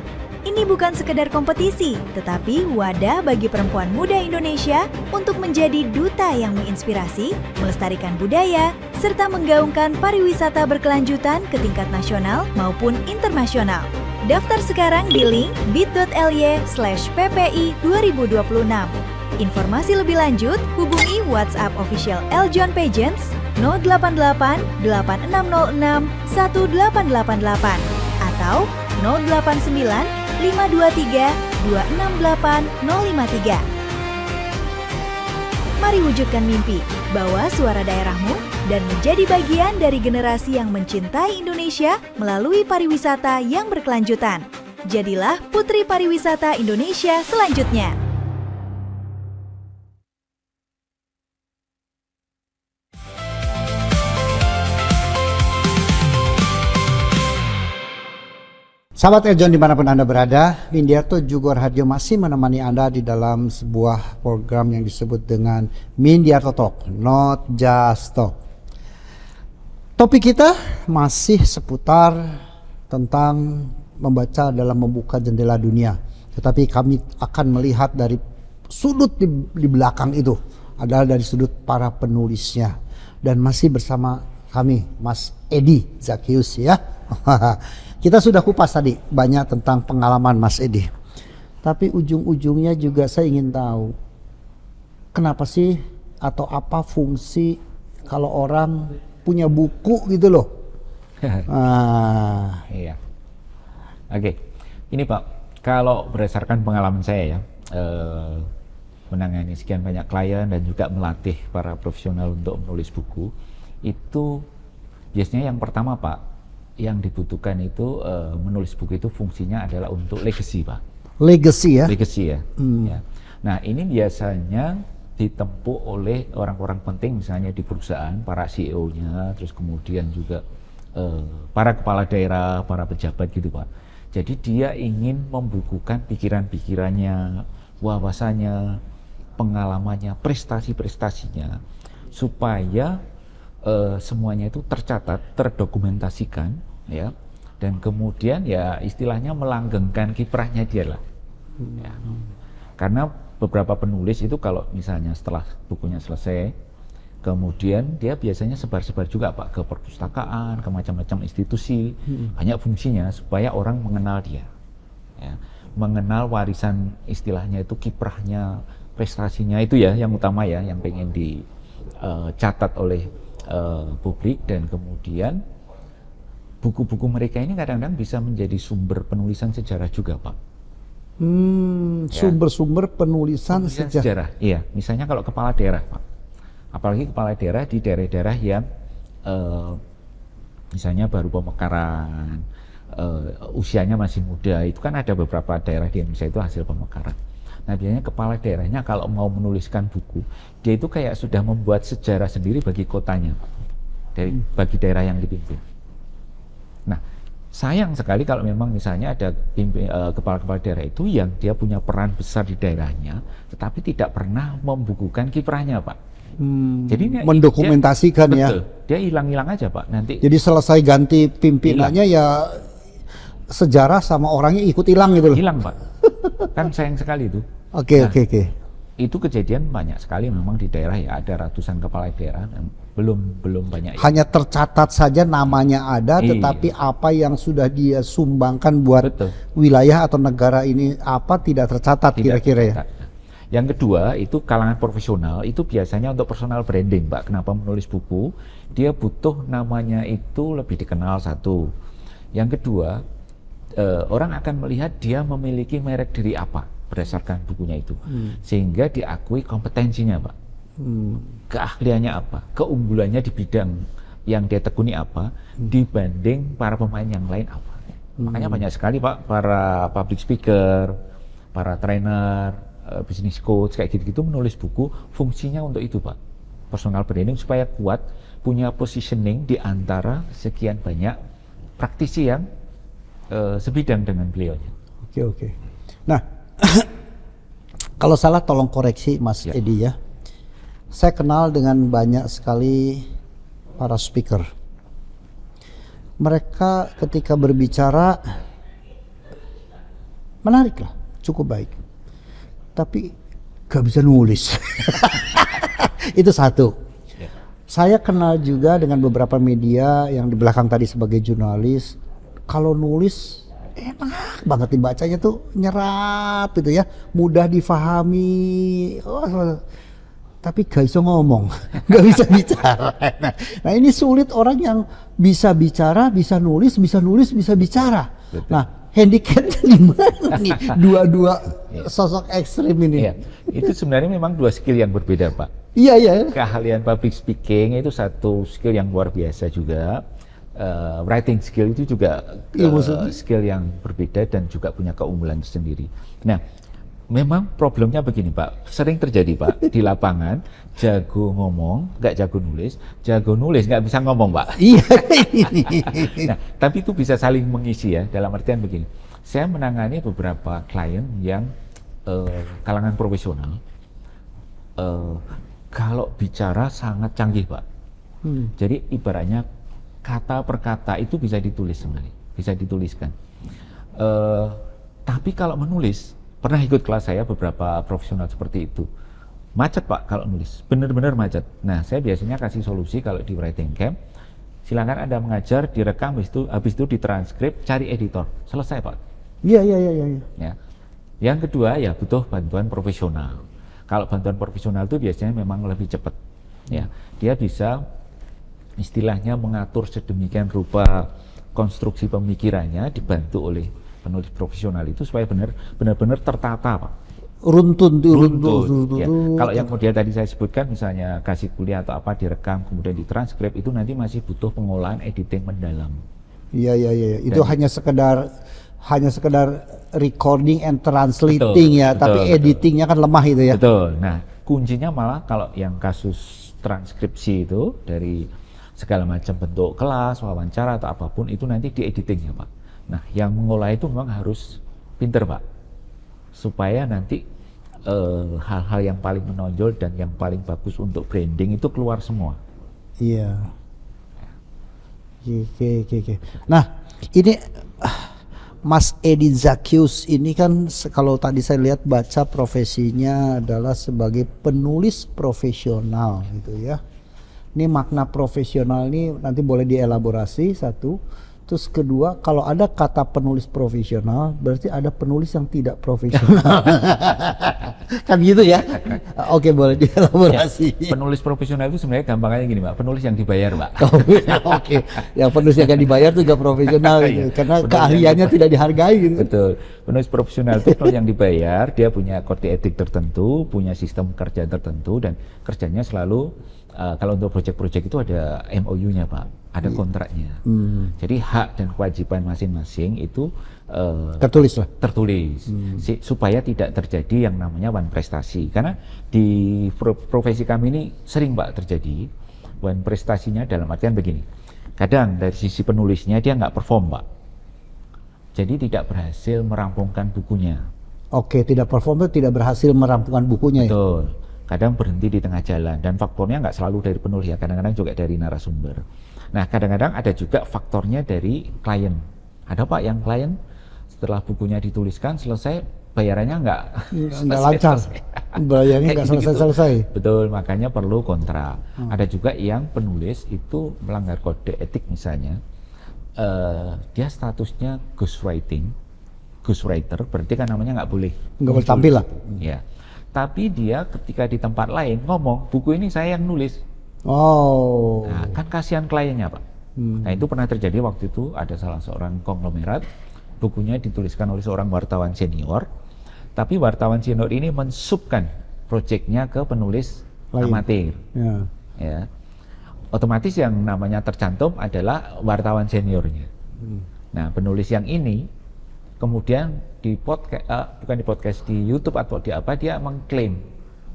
E: Ini bukan sekedar kompetisi, tetapi wadah bagi perempuan muda Indonesia untuk menjadi duta yang menginspirasi, melestarikan budaya, serta menggaungkan pariwisata berkelanjutan ke tingkat nasional maupun internasional. Daftar sekarang di link bit.ly/ppi 2026. Informasi lebih lanjut hubungi WhatsApp official Eljon Pageants 088 8606 1888 atau 089 523 268 053. Mari wujudkan mimpi, bawa suara daerahmu, dan menjadi bagian dari generasi yang mencintai Indonesia melalui pariwisata yang berkelanjutan. Jadilah Putri Pariwisata Indonesia selanjutnya.
A: Sahabat Eljon dimanapun Anda berada, Windiarto Jugor Harjo masih menemani Anda di dalam sebuah program yang disebut dengan Windiarto Talk, Not Just Talk. Topik kita masih seputar tentang membaca dalam membuka jendela dunia. Tetapi kami akan melihat dari sudut di belakang itu, adalah dari sudut para penulisnya. Dan masih bersama kami, Mas Edi Zakius ya. Kita sudah kupas tadi banyak tentang pengalaman Mas Edi. Tapi ujung-ujungnya juga saya ingin tahu kenapa sih atau apa fungsi kalau orang punya buku gitu loh.
F: Iya. Oke. Ini Pak, kalau berdasarkan pengalaman saya ya, menangani sekian banyak klien dan juga melatih para profesional untuk menulis buku, itu biasanya yang pertama Pak, yang dibutuhkan itu menulis buku itu fungsinya adalah untuk legacy Pak.
A: Legacy ya?
F: Legacy ya. Ya. Nah ini biasanya ditempuh oleh orang-orang penting misalnya di perusahaan, para CEO-nya, terus kemudian juga para kepala daerah, para pejabat gitu Pak. Jadi dia ingin membukukan pikiran-pikirannya, wawasannya, pengalamannya, prestasi-prestasinya, supaya semuanya itu tercatat, terdokumentasikan, ya, dan kemudian ya istilahnya melanggengkan kiprahnya dia lah. Ya. Karena beberapa penulis itu kalau misalnya setelah bukunya selesai, kemudian dia biasanya sebar-sebar juga Pak ke perpustakaan, ke macam-macam institusi, banyak fungsinya supaya orang mengenal dia, ya. Mengenal warisan istilahnya itu kiprahnya, prestasinya itu ya yang utama ya, yang pengen dicatat oleh publik, dan kemudian buku-buku mereka ini kadang-kadang bisa menjadi sumber penulisan sejarah juga Pak.
A: Sumber-sumber penulisan sejarah.
F: Iya, misalnya kalau kepala daerah Pak. Apalagi kepala daerah di daerah-daerah yang misalnya baru pemekaran, usianya masih muda, itu kan ada beberapa daerah di Indonesia itu hasil pemekaran. Nah biasanya kepala daerahnya kalau mau menuliskan buku, dia itu kayak sudah membuat sejarah sendiri bagi kotanya, bagi daerah yang dipimpin. Nah sayang sekali kalau memang misalnya ada kepala-kepala daerah itu yang dia punya peran besar di daerahnya, tetapi tidak pernah membukukan kiprahnya Pak. Jadi
A: mendokumentasikan
F: betul, dia hilang-hilang aja Pak nanti.
A: Jadi selesai ganti pimpinannya ya sejarah sama orangnya ikut hilang gitu loh.
F: Hilang Pak, kan sayang sekali itu.
A: Oke.
F: Itu kejadian banyak sekali memang di daerah ya, ada ratusan kepala daerah dan belum banyak.
A: Hanya tercatat saja namanya ada, tetapi apa yang sudah dia sumbangkan buat wilayah atau negara ini apa tidak tercatat kira-kira ya.
F: Yang kedua itu kalangan profesional itu biasanya untuk personal branding Pak. Kenapa menulis buku? Dia butuh namanya itu lebih dikenal satu. Yang kedua orang akan melihat dia memiliki merek diri apa berdasarkan bukunya itu, sehingga diakui kompetensinya Pak, keahliannya apa, keunggulannya di bidang yang dia tekuni apa dibanding para pemain yang lain apa. Makanya banyak sekali Pak para public speaker, para trainer, business coach kayak gitu-gitu menulis buku, fungsinya untuk itu Pak, personal branding, supaya kuat punya positioning di antara sekian banyak praktisi yang sebidang dengan beliaunya.
A: Oke. Nah kalau salah tolong koreksi Mas Edi ya. Saya kenal dengan banyak sekali para speaker. Mereka ketika berbicara menarik lah, cukup baik, tapi gak bisa nulis. Itu satu. Saya kenal juga dengan beberapa media yang di belakang tadi sebagai jurnalis, kalau nulis enak banget dibacanya tuh, nyerap gitu ya, mudah difahami, tapi gak bisa ngomong, gak bisa bicara. Nah ini sulit orang yang bisa bicara, bisa nulis, bisa bicara.
F: Betul.
A: Nah handicapnya di mana nih dua sosok ekstrim ini?
F: Iya, itu sebenarnya memang dua skill yang berbeda Pak.
A: Iya.
F: Keahlian public speaking itu satu skill yang luar biasa juga. Writing skill itu juga skill yang berbeda dan juga punya keunggulan sendiri. Nah, memang problemnya begini Pak, sering terjadi Pak di lapangan, jago ngomong, nggak jago nulis, nggak bisa ngomong Pak.
A: Iya.
F: Nah, tapi itu bisa saling mengisi ya, dalam artian begini, saya menangani beberapa klien yang kalangan profesional, kalau bicara sangat canggih Pak. Jadi ibaratnya kata per kata itu bisa ditulis sebenarnya, bisa dituliskan. Tapi kalau menulis, pernah ikut kelas saya beberapa profesional seperti itu, macet Pak kalau nulis, benar-benar macet. Nah saya biasanya kasih solusi kalau di writing camp, silakan Anda mengajar, direkam, habis itu ditranskrip, cari editor, selesai Pak.
A: Iya.
F: Ya. Yang kedua ya butuh bantuan profesional. Kalau bantuan profesional itu biasanya memang lebih cepat. Ya, dia bisa istilahnya mengatur sedemikian rupa konstruksi pemikirannya dibantu oleh penulis profesional itu supaya benar-benar tertata Pak.
A: Runtun.
F: Ya. Kalau yang kemudian tadi saya sebutkan misalnya kasih kuliah atau apa direkam kemudian ditranskrip itu nanti masih butuh pengolahan editing mendalam.
A: Iya. Itu hanya sekedar recording and translating betul, tapi editingnya kan lemah itu ya.
F: Betul. Nah kuncinya malah kalau yang kasus transkripsi itu dari segala macam bentuk kelas, wawancara atau apapun itu nanti di editing ya Pak. Nah, yang mengolah itu memang harus pinter Pak, supaya nanti hal-hal yang paling menonjol dan yang paling bagus untuk branding itu keluar semua.
A: Iya. Oke. Nah, ini Mas Edi Zakius ini kan kalau tadi saya lihat baca profesinya adalah sebagai penulis profesional gitu ya. Ini makna profesional ini nanti boleh dielaborasi satu. Terus kedua, kalau ada kata penulis profesional, berarti ada penulis yang tidak profesional. Kan gitu ya? Oke, boleh dielaborasi.
F: Ya, penulis profesional itu sebenarnya gampangnya gini Pak, penulis yang dibayar Pak.
A: Oke, yang penulis yang dibayar itu juga profesional gitu, karena keahliannya tidak dihargai gitu.
F: Betul, penulis profesional itu penulis yang dibayar, dia punya kode etik tertentu, punya sistem kerja tertentu, dan kerjanya selalu kalau untuk proyek-proyek itu ada MOU-nya Pak, ada kontraknya. Jadi hak dan kewajiban masing-masing itu
A: tertulis lah.
F: Tertulis, supaya tidak terjadi yang namanya one prestasi. Karena di profesi kami ini sering Pak terjadi one prestasinya dalam artian begini. Kadang dari sisi penulisnya dia nggak perform Pak, jadi tidak berhasil merampungkan bukunya.
A: Oke, tidak perform itu tidak berhasil merampungkan bukunya.
F: Betul. Kadang berhenti di tengah jalan, dan faktornya nggak selalu dari penulis ya, kadang-kadang juga dari narasumber. Nah, kadang-kadang ada juga faktornya dari klien. Ada Pak yang klien setelah bukunya dituliskan selesai, bayarannya nggak
A: lancar, bayarannya nggak selesai.
F: Betul, makanya perlu kontrak. Ada juga yang penulis itu melanggar kode etik misalnya, dia statusnya ghostwriter, berarti kan namanya nggak boleh
A: tampil lah.
F: Ya. Tapi dia ketika di tempat lain ngomong, buku ini saya yang nulis. Nah, kan kasihan kliennya Pak. Nah, itu pernah terjadi waktu itu, ada salah seorang konglomerat, bukunya dituliskan oleh seorang wartawan senior, tapi wartawan senior ini mensubkan proyeknya ke penulis amatir. Ya. Otomatis yang namanya tercantum adalah wartawan seniornya. Nah, penulis yang ini kemudian di podcast, bukan di podcast, di YouTube atau di apa, dia mengklaim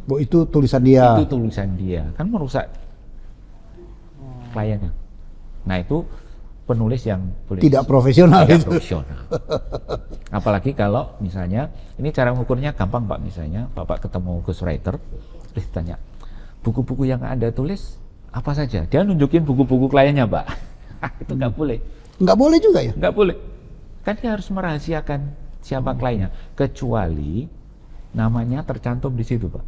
A: bahwa itu tulisan dia.
F: Itu tulisan dia, kan merusak kliennya. Nah, itu penulis yang
A: tidak profesional.
F: Apalagi kalau misalnya, ini cara mengukurnya gampang Pak, misalnya Bapak ketemu ghostwriter, terus tanya, buku-buku yang Anda tulis apa saja? Dia nunjukin buku-buku kliennya Pak. Itu nggak boleh. Nggak boleh juga ya? Nggak boleh. Kan dia harus merahasiakan siapa kliennya, kecuali namanya tercantum di situ Pak.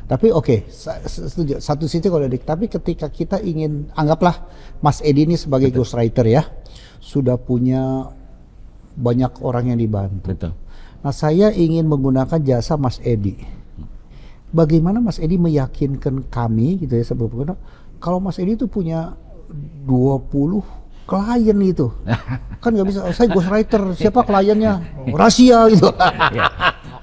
A: Tapi oke, setuju. Satu sisi kalau tapi ketika kita ingin, anggaplah Mas Edi ini sebagai ghostwriter ya, sudah punya banyak orang yang dibantu.
F: Betul.
A: Nah, saya ingin menggunakan jasa Mas Edi. Bagaimana Mas Edi meyakinkan kami gitu ya, sebetulnya kalau Mas Edi itu punya 20 klien gitu, kan nggak bisa. Saya ghostwriter, siapa kliennya? Rahasia gitu.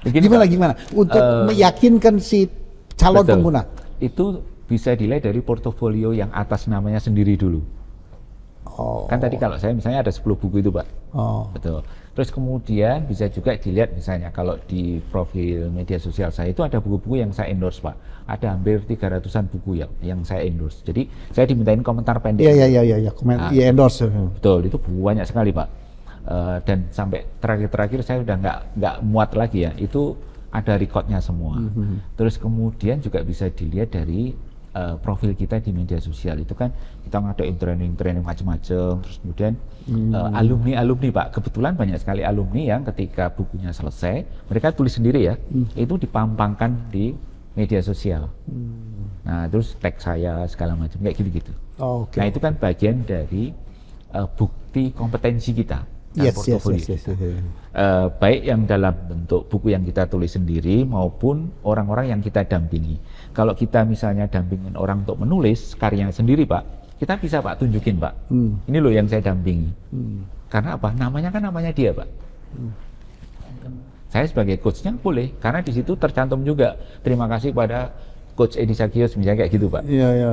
A: Gimana untuk meyakinkan si calon pengguna?
F: Itu bisa dilihat dari portofolio yang atas namanya sendiri dulu. Kan tadi kalau saya misalnya ada 10 buku itu Pak. Betul. Terus kemudian bisa juga dilihat misalnya kalau di profil media sosial saya itu ada buku-buku yang saya endorse Pak. Ada hampir 300-an buku yang saya endorse. Jadi saya dimintain komentar pendek.
A: Iya, endorse.
F: Betul, itu banyak sekali Pak. Dan sampai terakhir saya udah nggak muat lagi ya. Itu ada recordnya semua. Terus kemudian juga bisa dilihat dari profil kita di media sosial. Itu kan kita ngadain training macam-macam. Terus kemudian alumni Pak, kebetulan banyak sekali alumni yang ketika bukunya selesai, mereka tulis sendiri ya, itu dipampangkan di media sosial. Nah, terus tag saya segala macam kayak gitu-gitu. Nah, itu kan bagian dari bukti kompetensi kita. Yes. Baik yang dalam bentuk buku yang kita tulis sendiri maupun orang-orang yang kita dampingi. Kalau kita misalnya dampingin orang untuk menulis karyanya sendiri Pak, kita bisa Pak tunjukin Pak, ini loh yang saya dampingi. Karena apa? Namanya kan namanya dia Pak. Saya sebagai coachnya boleh, karena di situ tercantum juga terima kasih pada Coach Edi Zakius misalnya kayak gitu Pak.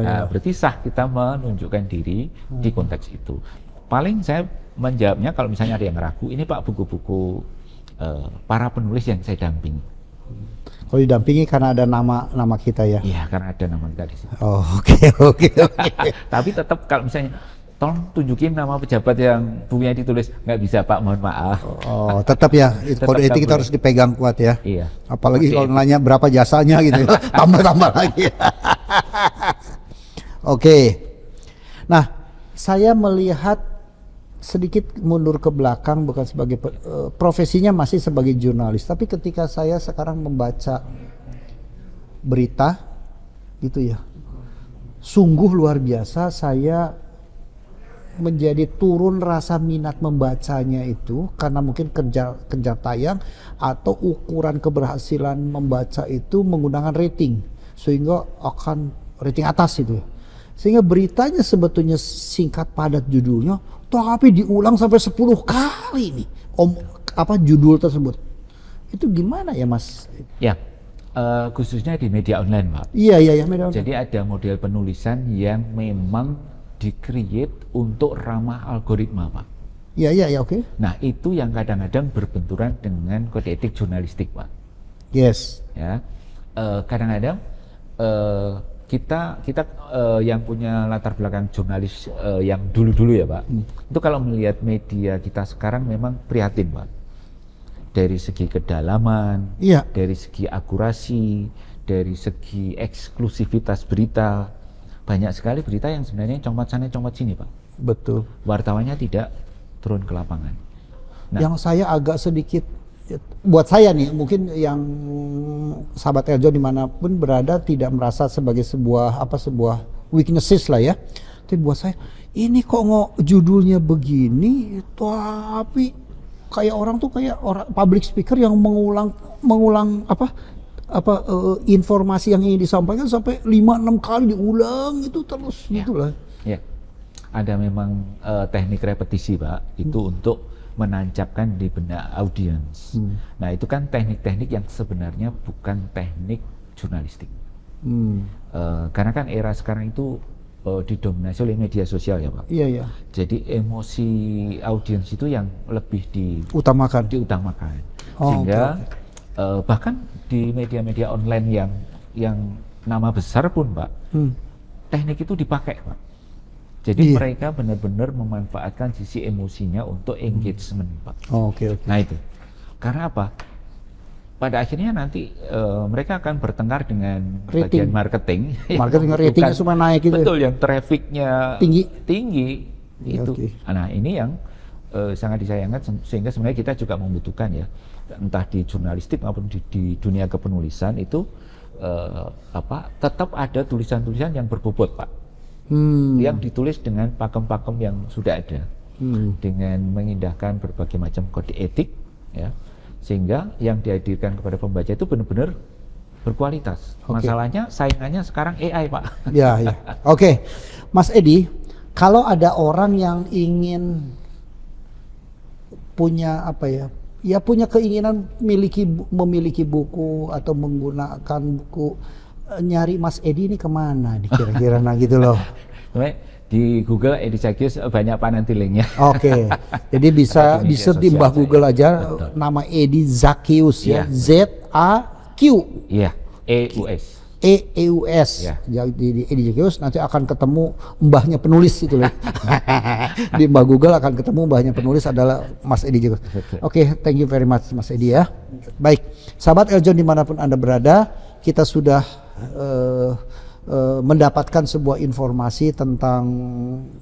F: Nah, berarti sah kita menunjukkan diri di konteks itu. Paling saya menjawabnya kalau misalnya ada yang ragu, ini Pak buku-buku para penulis yang saya dampingi.
A: Kalau didampingi karena ada nama kita ya.
F: Iya, karena ada nama kita di sini.
A: Oh, oke.
F: Tapi tetap kalau misalnya tolong tunjukin nama pejabat yang bukunya ditulis, nggak bisa Pak, mohon maaf.
A: Oh, tetap ya. Kode etik kita harus dipegang kuat ya.
F: Iya.
A: Apalagi kalau nanya berapa jasanya gitu, tambah lagi. Oke. Nah, saya melihat sedikit mundur ke belakang, bukan sebagai profesinya masih sebagai jurnalis, tapi ketika saya sekarang membaca berita gitu ya, sungguh luar biasa saya menjadi turun rasa minat membacanya itu karena mungkin kerja tayang atau ukuran keberhasilan membaca itu menggunakan rating sehingga akan rating atas itu, sehingga beritanya sebetulnya singkat padat judulnya, tapi diulang sampai 10 kali nih judul tersebut. Itu gimana ya Mas?
F: Ya, khususnya di media online Pak.
A: Iya media online.
F: Jadi ada model penulisan yang memang di-create untuk ramah algoritma Pak.
A: Iya oke.
F: Nah itu yang kadang-kadang berbenturan dengan kode etik jurnalistik Pak.
A: Yes.
F: Ya, kadang-kadang kita yang punya latar belakang jurnalis yang dulu-dulu ya Pak, itu kalau melihat media kita sekarang memang prihatin Pak. Dari segi kedalaman, dari segi akurasi, dari segi eksklusivitas berita, banyak sekali berita yang sebenarnya comot sana comot sini Pak.
A: Betul.
F: Wartawannya tidak turun ke lapangan. Nah,
A: yang saya agak sedikit, buat saya nih, mungkin yang sahabat Eljon dimanapun berada tidak merasa sebagai sebuah weaknesses lah ya. Tapi buat saya, ini kok judulnya begini, tapi kayak orang public speaker yang mengulang informasi yang ingin disampaikan sampai 5-6 kali diulang itu terus gitulah.
F: Ya, ada memang teknik repetisi Pak, itu untuk menancapkan di benak audiens. Nah itu kan teknik-teknik yang sebenarnya bukan teknik jurnalistik. Karena kan era sekarang itu didominasi oleh media sosial ya Pak.
A: Iya. Jadi
F: emosi audiens itu yang lebih
A: diutamakan.
F: Sehingga bahkan di media-media online yang nama besar pun Pak, teknik itu dipakai Pak. Jadi mereka benar-benar memanfaatkan sisi emosinya untuk engagement Pak.
A: Oke.
F: Nah itu, karena apa? Pada akhirnya nanti mereka akan bertengkar dengan bagian marketing.
A: Ratingnya cuma naik gitu.
F: Betul, yang trafficnya tinggi itu. Nah ini yang sangat disayangkan, sehingga sebenarnya kita juga membutuhkan ya, entah di jurnalistik maupun di dunia kepenulisan itu tetap ada tulisan-tulisan yang berbobot Pak. Yang ditulis dengan pakem-pakem yang sudah ada, dengan mengindahkan berbagai macam kode etik, ya, sehingga yang dihadirkan kepada pembaca itu benar-benar berkualitas. Masalahnya saingannya sekarang AI Pak.
A: Ya. Oke. Mas Edi, kalau ada orang yang ingin punya punya keinginan memiliki buku atau menggunakan buku, nyari Mas Edi ini kemana nih kira-kira gitu loh.
F: Di Google Edi Zakius banyak Pak nanti linknya. Oke.
A: Jadi bisa di-search di Mbah Google aja. Betul. Nama Edi Zakius ya. Z-A-Q.
F: Iya. E-U-S.
A: E-U-S. Ya. Di Edi Zakius nanti akan ketemu mbahnya penulis itu loh. Di Mbah Google akan ketemu mbahnya penulis adalah Mas Edi Zakius. Oke, thank you very much Mas Edi ya. Baik, sahabat Eljon dimanapun Anda berada, kita sudah mendapatkan sebuah informasi tentang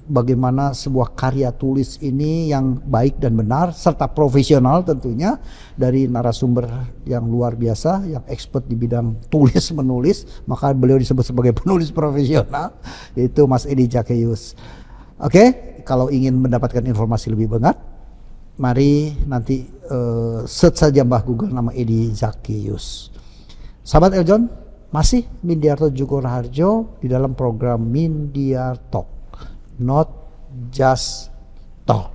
A: bagaimana sebuah karya tulis ini yang baik dan benar serta profesional tentunya dari narasumber yang luar biasa, yang expert di bidang tulis menulis, maka beliau disebut sebagai penulis profesional, yaitu Mas Edi Zakius. Oke, kalau ingin mendapatkan informasi lebih banyak, mari nanti search saja Mbah Google nama Edi Zakius. Sahabat Eljon, masih Mindiarto Djugo Raharjo di dalam program Mindiar Talk, not just talk.